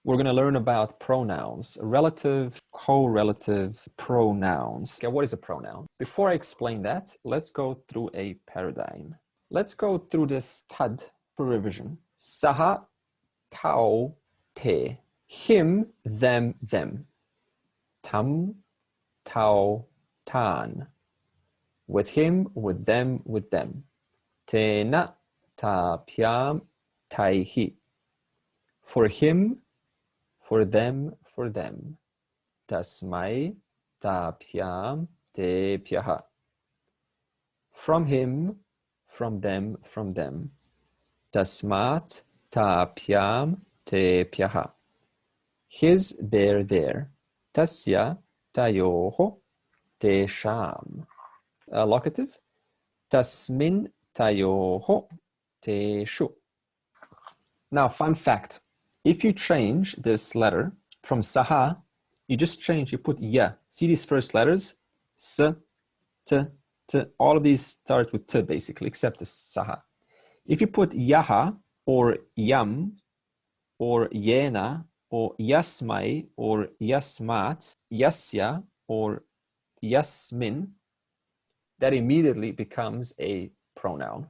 we're going to learn about pronouns, relative, correlative pronouns. Okay, what is a pronoun? Before I explain that, let's go through a paradigm. Let's go through this TUD for revision. Saha, tau, te. Him, them, them. Tam, tau, tan. With him, with them, with them. Tena, ta, pyam, taihi. For him, for them, for them. Tasmai, ta, pyam, te, pyaha. From him, from them, from them. Tasmat, ta, pyam, te, pyaha. His, their. Tasya, tayoho, te, sham. Locative. Tasmin, tayoho, te, shu. Now, fun fact. If you change this letter from saha, you just change, you put ya. See these first letters? S, t, t. All of these start with t basically, except the saha. If you put yaha or yam or yena or yasmai or yasmat, yasya or yasmin, that immediately becomes a pronoun.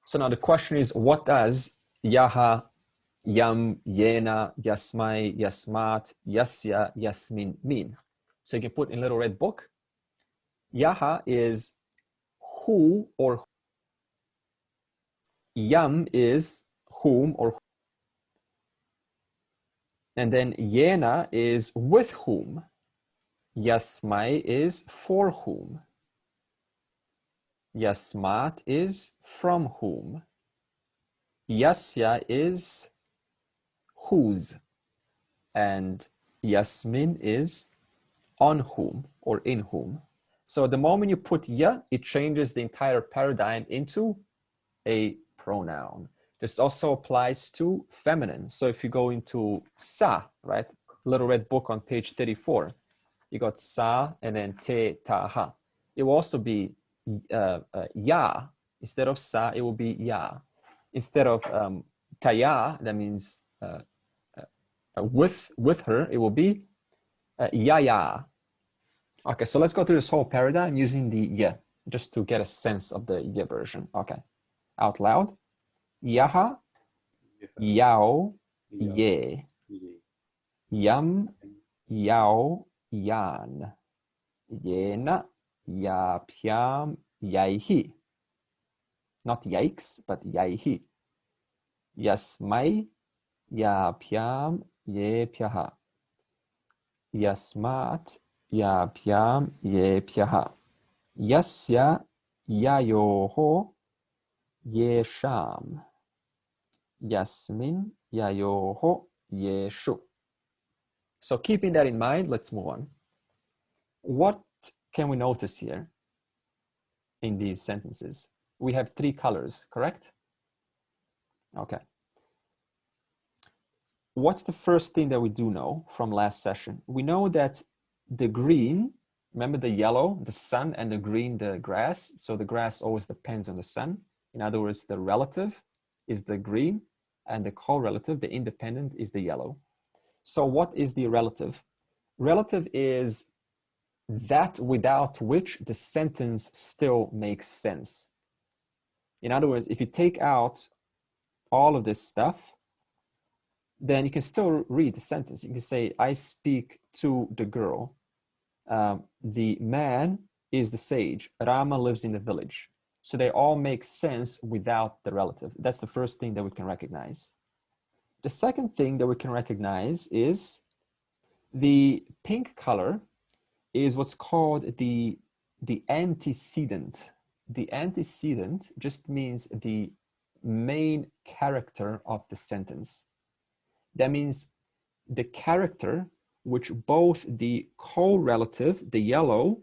So now the question is, what does yaha, yam, yena, yasmai, yasmat, yasya, yasmin mean? So you can put in little red book. Yaha is who or yam is whom or and then yena is with whom. Yasmai is for whom. Yasmat is from whom. Yasya is whose. And Yasmin is on whom or in whom. So the moment you put ya, it changes the entire paradigm into a pronoun. This also applies to feminine. So if you go into sa, right? Little red book on page 34, you got sa and then te, ta, ha. It will also be ya. Instead of sa, it will be ya. Instead of taya, that means with her, it will be ya. Okay, so let's go through this whole paradigm using the ya, just to get a sense of the ya version. Okay, out loud. Yaha, yao, ye. Yam, yao, yan. Yena, ya, pyam, yaihi. Not yikes, but yaihi. Yasmai, ya, pyam, ye, pyaha. Yasmat, ya, pyam, ye, pyaha. Yasya, yayoho, ye, sham. Yasmin, yayoho, ye, shu. So keeping that in mind, let's move on. What can we notice here in these sentences? We have three colors, correct? Okay. What's the first thing that we do know from last session? We know that the green, remember the yellow, the sun, and the green, the grass. So the grass always depends on the sun. In other words, the relative is the green and the correlative, the independent, is the yellow. So what is the relative? Relative is that without which the sentence still makes sense. In other words, if you take out all of this stuff, then you can still read the sentence. You can say, I speak to the girl. The man is the sage. Rama lives in the village. So they all make sense without the relative. That's the first thing that we can recognize. The second thing that we can recognize is the pink color is what's called the antecedent. The antecedent just means the main character of the sentence. That means the character which both the correlative, the yellow,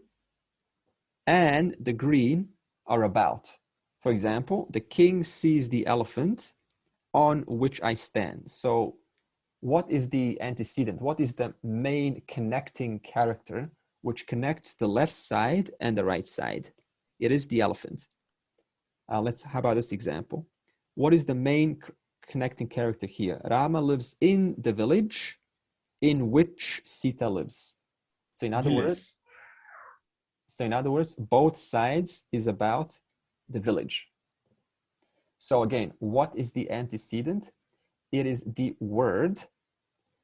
and the green are about. For example, the king sees the elephant on which I stand. So what is the antecedent? What is the main connecting character which connects the left side and the right side? It is the elephant. How about this example? What is the main connecting character here. Rama lives in the village in which Sita lives. So in other words, both sides is about the village. So again, what is the antecedent? It is the word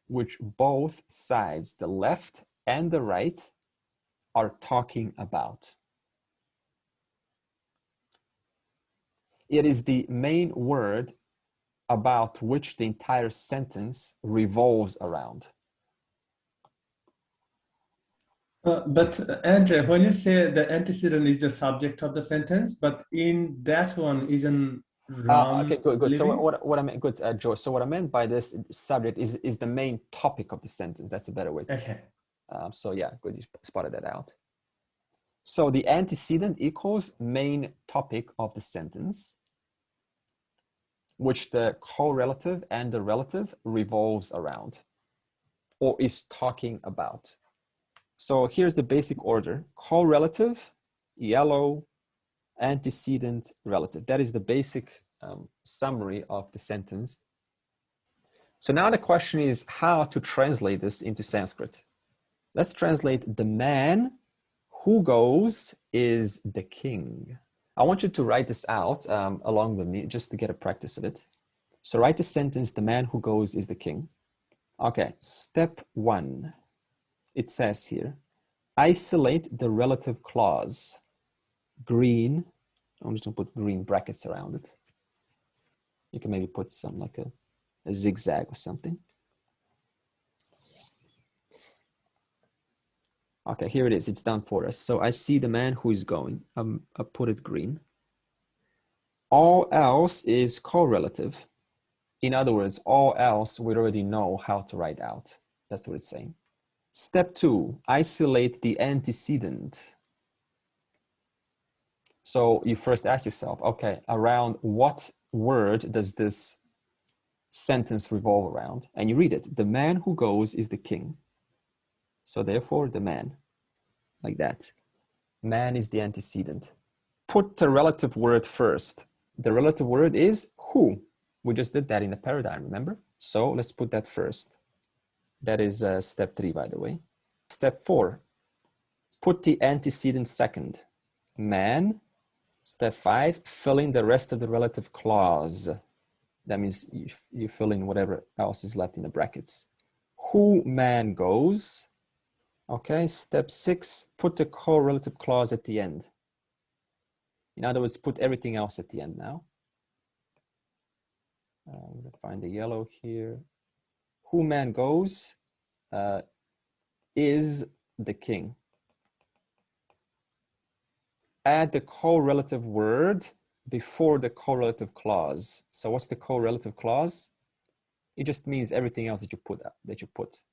which both sides, the left and the right, are talking about. It is the main word about which the entire sentence revolves around. But Andre, when you say the antecedent is the subject of the sentence, but in that one isn't Ram okay, good. living? So what I meant, good, Joe. So what I meant by this subject is the main topic of the sentence. That's a better way to. Okay. So yeah, good. You spotted that out. So the antecedent equals main topic of the sentence, which the correlative and the relative revolves around or is talking about. So here's the basic order: correlative, yellow, antecedent, relative. That is the basic summary of the sentence. So now the question is how to translate this into Sanskrit. Let's translate: the man who goes is the king. I want you to write this out along with me just to get a practice of it. So write the sentence: the man who goes is the king. Okay, step 1. It says here, isolate the relative clause. Green, I'm just gonna put green brackets around it. You can maybe put some like a zigzag or something. Okay, here it is, it's done for us. So I see the man who is going, I put it green. All else is correlative. In other words, all else we already know how to write out. That's what it's saying. Step 2, isolate the antecedent. So you first ask yourself, okay, around what word does this sentence revolve around? And you read it. The man who goes is the king. So therefore, the man, like that. Man is the antecedent. Put the relative word first. The relative word is who. We just did that in the paradigm, remember? So let's put that first. That is step 3, by the way. Step 4, put the antecedent second. Man. Step 5, fill in the rest of the relative clause. That means you fill in whatever else is left in the brackets. Who man goes. Okay, step 6, put the correlative clause at the end. In other words, put everything else at the end now. I'm gonna find the yellow here. Who man goes is the king. Add the correlative word before the correlative clause. So what's the correlative clause? It just means everything else that you put.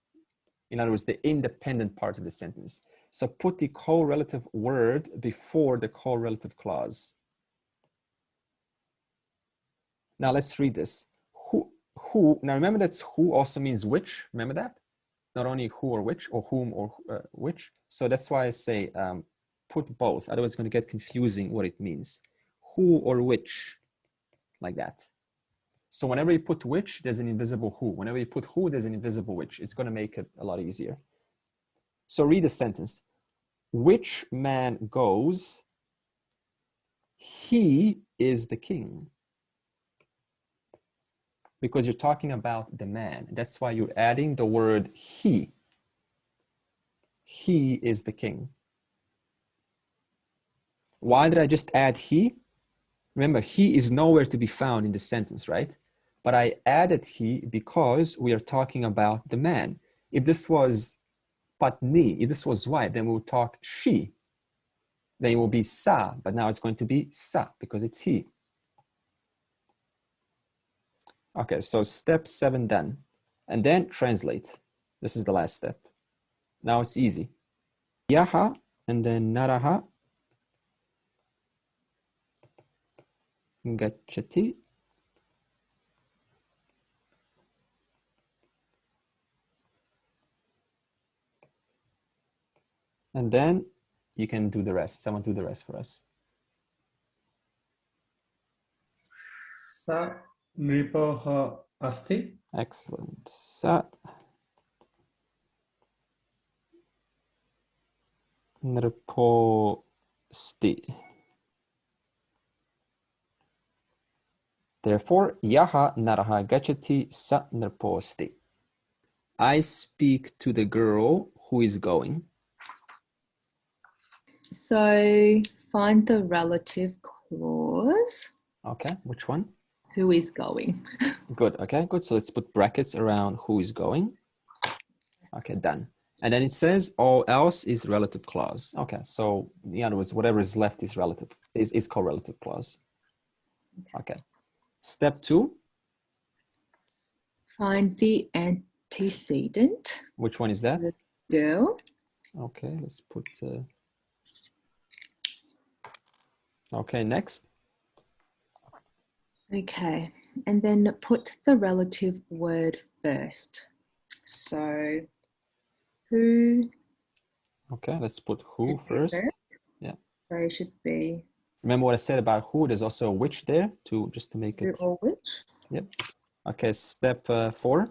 In other words, the independent part of the sentence. So put the correlative word before the correlative clause. Now let's read this. Who, now remember that who also means which, remember that? Not only who or which, or whom or which. So that's why I say put both, otherwise it's going to get confusing what it means. Who or which, like that. So whenever you put which, there's an invisible who. Whenever you put who, there's an invisible which. It's going to make it a lot easier. So read the sentence. Which man goes, he is the king. Because you're talking about the man. That's why you're adding the word he. He is the king. Why did I just add he? Remember, he is nowhere to be found in the sentence, right? But I added he because we are talking about the man. If this was patni, if this was wife, then we would talk she. Then it will be sa, but now it's going to be sa because it's he. Okay, so step 7 done. And then translate. This is the last step. Now it's easy. Yaha and then naraha. Gachati. And then you can do the rest. Someone do the rest for us. Sa Nripoha asti. Excellent. Sa nrposti. Therefore, yaha naraha gachati sa nrposti. I speak to the girl who is going. So find the relative clause. Okay, which one? Who is going? Good. Okay, good. So let's put brackets around who is going. Okay, done. And then it says all else is relative clause. Okay, so in other words, whatever is left is relative, is correlative clause. Okay. Step 2. Find the antecedent. Which one is that? The girl. Okay, let's put. Okay, next. Okay, and then put the relative word first. So who? Okay, let's put who first. Yeah. So it should be Remember what I said about who? There's also a which there to just to make who it. or which. Yep. Okay, step 4.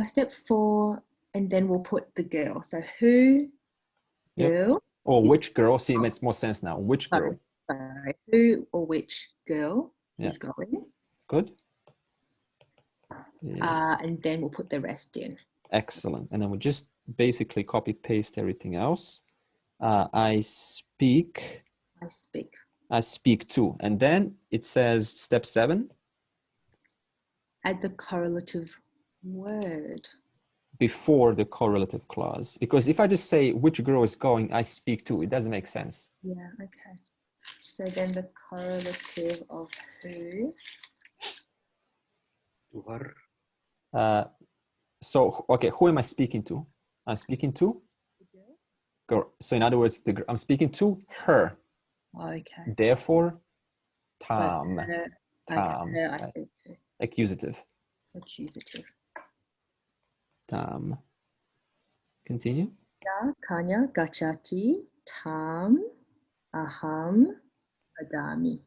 Step 4, and then we'll put the girl. So who? Yep. Girl. Or is- which girl? See, it makes more sense now. Which girl? Sorry, who or which girl Yeah. is going? Good. Yes. And then we'll put the rest in. Excellent. And then we just basically copy paste everything else. I speak to, and then it says step 7. Add the correlative word. Before the correlative clause, because if I just say which girl is going, I speak to, it doesn't make sense. Yeah, okay. So then the correlative of who? So okay, who am I speaking to? I'm speaking to girl. So in other words, I'm speaking to her. Okay. Therefore, So tam, her, tam, okay, her, I see. accusative, Accusative. tam. Continue. Ya, Kanya, gachati, tam, aham, adami.